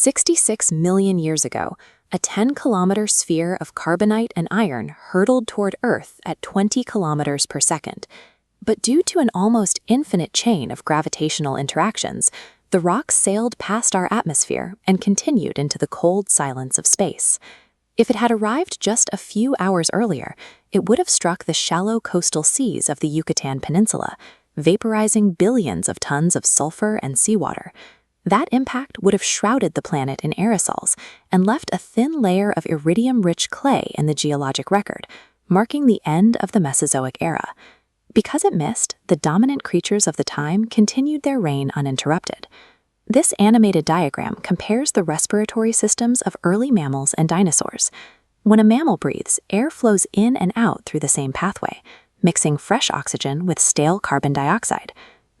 66 million years ago, a 10-kilometer sphere of carbonite and iron hurtled toward Earth at 20 kilometers per second. But due to an almost infinite chain of gravitational interactions, the rock sailed past our atmosphere and continued into the cold silence of space. If it had arrived just a few hours earlier, it would have struck the shallow coastal seas of the Yucatan Peninsula, vaporizing billions of tons of sulfur and seawater. That impact would have shrouded the planet in aerosols and left a thin layer of iridium-rich clay in the geologic record, marking the end of the Mesozoic era. Because it missed, the dominant creatures of the time continued their reign uninterrupted. This animated diagram compares the respiratory systems of early mammals and dinosaurs. When a mammal breathes, air flows in and out through the same pathway, mixing fresh oxygen with stale carbon dioxide.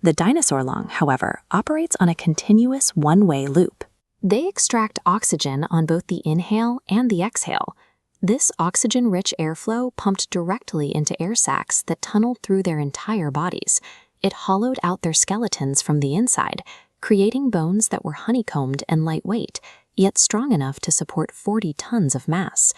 The dinosaur lung, however, operates on a continuous one-way loop. They extract oxygen on both the inhale and the exhale. This oxygen-rich airflow pumped directly into air sacs that tunneled through their entire bodies. It hollowed out their skeletons from the inside, creating bones that were honeycombed and lightweight, yet strong enough to support 40 tons of mass.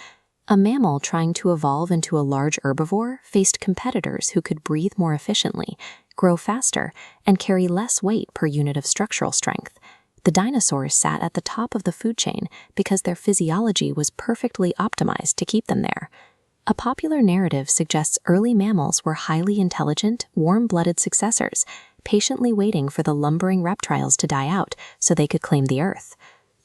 A mammal trying to evolve into a large herbivore faced competitors who could breathe more efficiently, grow faster, and carry less weight per unit of structural strength. The dinosaurs sat at the top of the food chain because their physiology was perfectly optimized to keep them there. A popular narrative suggests early mammals were highly intelligent, warm-blooded successors, patiently waiting for the lumbering reptiles to die out so they could claim the Earth.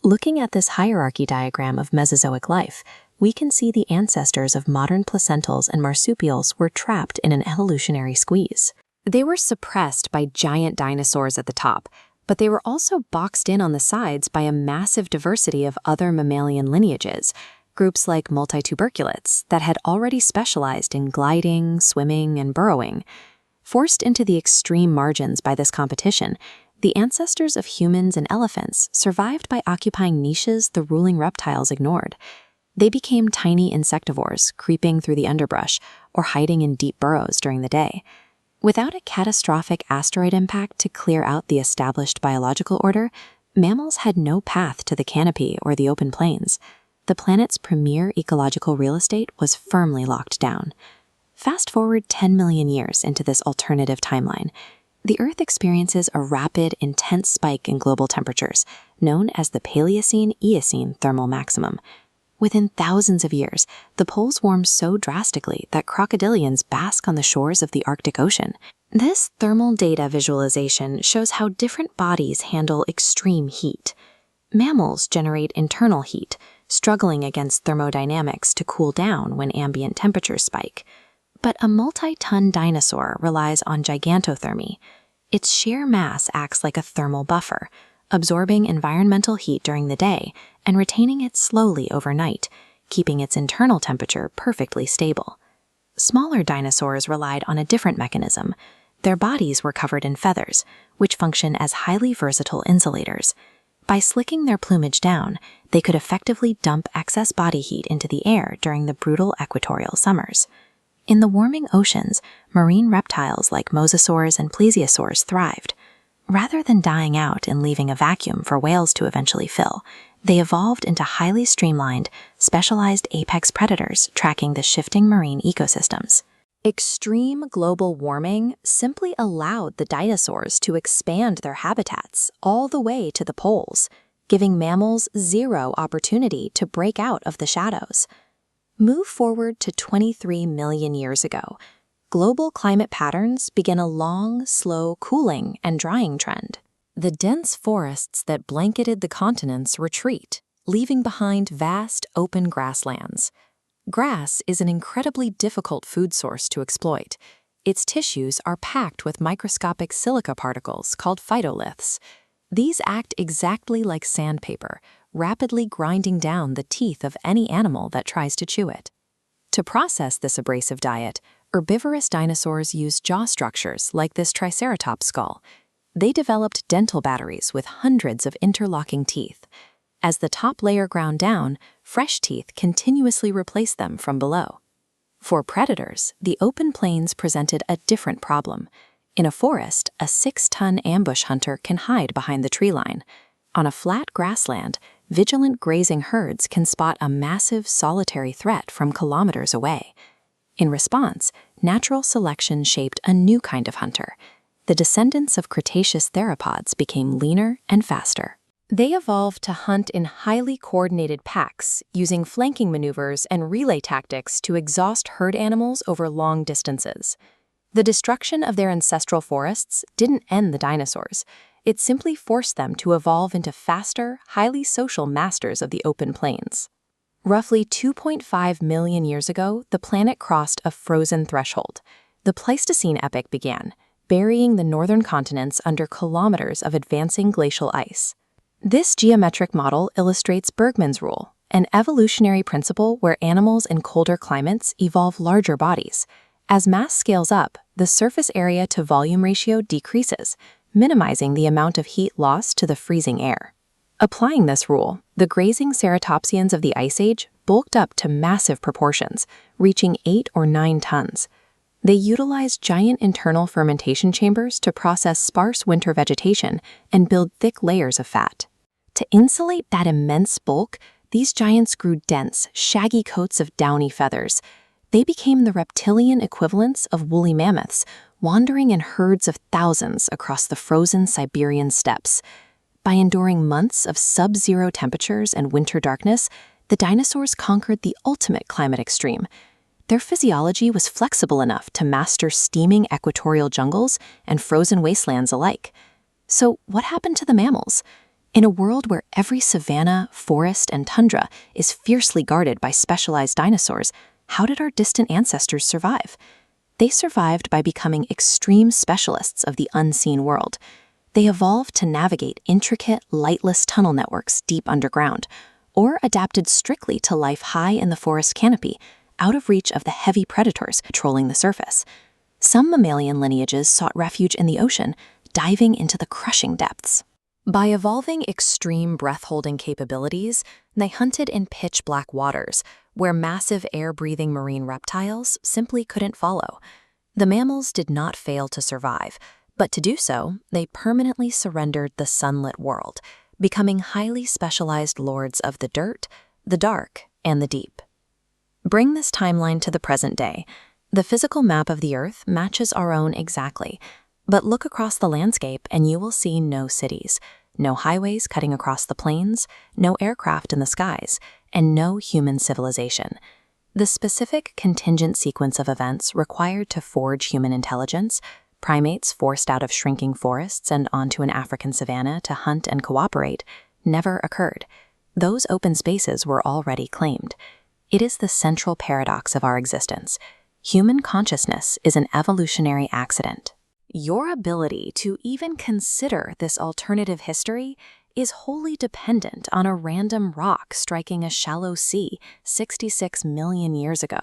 Looking at this hierarchy diagram of Mesozoic life, we can see the ancestors of modern placentals and marsupials were trapped in an evolutionary squeeze. They were suppressed by giant dinosaurs at the top, but they were also boxed in on the sides by a massive diversity of other mammalian lineages, groups like multituberculates that had already specialized in gliding, swimming, and burrowing. Forced into the extreme margins by this competition, the ancestors of humans and elephants survived by occupying niches the ruling reptiles ignored. They became tiny insectivores, creeping through the underbrush or hiding in deep burrows during the day. Without a catastrophic asteroid impact to clear out the established biological order, mammals had no path to the canopy or the open plains. The planet's premier ecological real estate was firmly locked down. Fast forward 10 million years into this alternative timeline. The Earth experiences a rapid, intense spike in global temperatures, known as the Paleocene-Eocene thermal maximum. Within thousands of years, the poles warm so drastically that crocodilians bask on the shores of the Arctic Ocean. This thermal data visualization shows how different bodies handle extreme heat. Mammals generate internal heat, struggling against thermodynamics to cool down when ambient temperatures spike. But a multi-ton dinosaur relies on gigantothermy. Its sheer mass acts like a thermal buffer, absorbing environmental heat during the day and retaining it slowly overnight, keeping its internal temperature perfectly stable. Smaller dinosaurs relied on a different mechanism. Their bodies were covered in feathers, which function as highly versatile insulators. By slicking their plumage down, they could effectively dump excess body heat into the air during the brutal equatorial summers. In the warming oceans, marine reptiles like mosasaurs and plesiosaurs thrived. Rather than dying out and leaving a vacuum for whales to eventually fill, they evolved into highly streamlined, specialized apex predators tracking the shifting marine ecosystems. Extreme global warming simply allowed the dinosaurs to expand their habitats all the way to the poles, giving mammals zero opportunity to break out of the shadows. Move forward to 23 million years ago. Global climate patterns begin a long, slow cooling and drying trend. The dense forests that blanketed the continents retreat, leaving behind vast, open grasslands. Grass is an incredibly difficult food source to exploit. Its tissues are packed with microscopic silica particles called phytoliths. These act exactly like sandpaper, rapidly grinding down the teeth of any animal that tries to chew it. To process this abrasive diet, herbivorous dinosaurs used jaw structures like this triceratops skull. They developed dental batteries with hundreds of interlocking teeth. As the top layer ground down, fresh teeth continuously replaced them from below. For predators, the open plains presented a different problem. In a forest, a 6-ton ambush hunter can hide behind the tree line. On a flat grassland, vigilant grazing herds can spot a massive solitary threat from kilometers away. In response, natural selection shaped a new kind of hunter. The descendants of Cretaceous theropods became leaner and faster. They evolved to hunt in highly coordinated packs, using flanking maneuvers and relay tactics to exhaust herd animals over long distances. The destruction of their ancestral forests didn't end the dinosaurs. It simply forced them to evolve into faster, highly social masters of the open plains. Roughly 2.5 million years ago, the planet crossed a frozen threshold. The Pleistocene epoch began, burying the northern continents under kilometers of advancing glacial ice. This geometric model illustrates Bergmann's rule, an evolutionary principle where animals in colder climates evolve larger bodies. As mass scales up, the surface area to volume ratio decreases, minimizing the amount of heat lost to the freezing air. Applying this rule, the grazing ceratopsians of the Ice Age bulked up to massive proportions, reaching 8 or 9 tons. They utilized giant internal fermentation chambers to process sparse winter vegetation and build thick layers of fat. To insulate that immense bulk, these giants grew dense, shaggy coats of downy feathers. They became the reptilian equivalents of woolly mammoths, wandering in herds of thousands across the frozen Siberian steppes. By enduring months of sub-zero temperatures and winter darkness, the dinosaurs conquered the ultimate climate extreme. Their physiology was flexible enough to master steaming equatorial jungles and frozen wastelands alike. So what happened to the mammals? In a world where every savanna, forest, and tundra is fiercely guarded by specialized dinosaurs, how did our distant ancestors survive? They survived by becoming extreme specialists of the unseen world. They evolved to navigate intricate, lightless tunnel networks deep underground, or adapted strictly to life high in the forest canopy, out of reach of the heavy predators patrolling the surface. Some mammalian lineages sought refuge in the ocean, diving into the crushing depths. By evolving extreme breath-holding capabilities, they hunted in pitch-black waters, where massive air-breathing marine reptiles simply couldn't follow. The mammals did not fail to survive, but to do so, they permanently surrendered the sunlit world, becoming highly specialized lords of the dirt, the dark, and the deep. Bring this timeline to the present day. The physical map of the Earth matches our own exactly. But look across the landscape and you will see no cities, no highways cutting across the plains, no aircraft in the skies, and no human civilization. The specific contingent sequence of events required to forge human intelligence, primates forced out of shrinking forests and onto an African savanna to hunt and cooperate, never occurred. Those open spaces were already claimed. It is the central paradox of our existence. Human consciousness is an evolutionary accident. Your ability to even consider this alternative history is wholly dependent on a random rock striking a shallow sea 66 million years ago.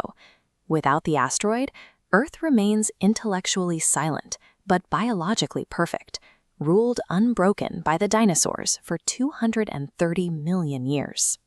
Without the asteroid, Earth remains intellectually silent, but biologically perfect, ruled unbroken by the dinosaurs for 230 million years.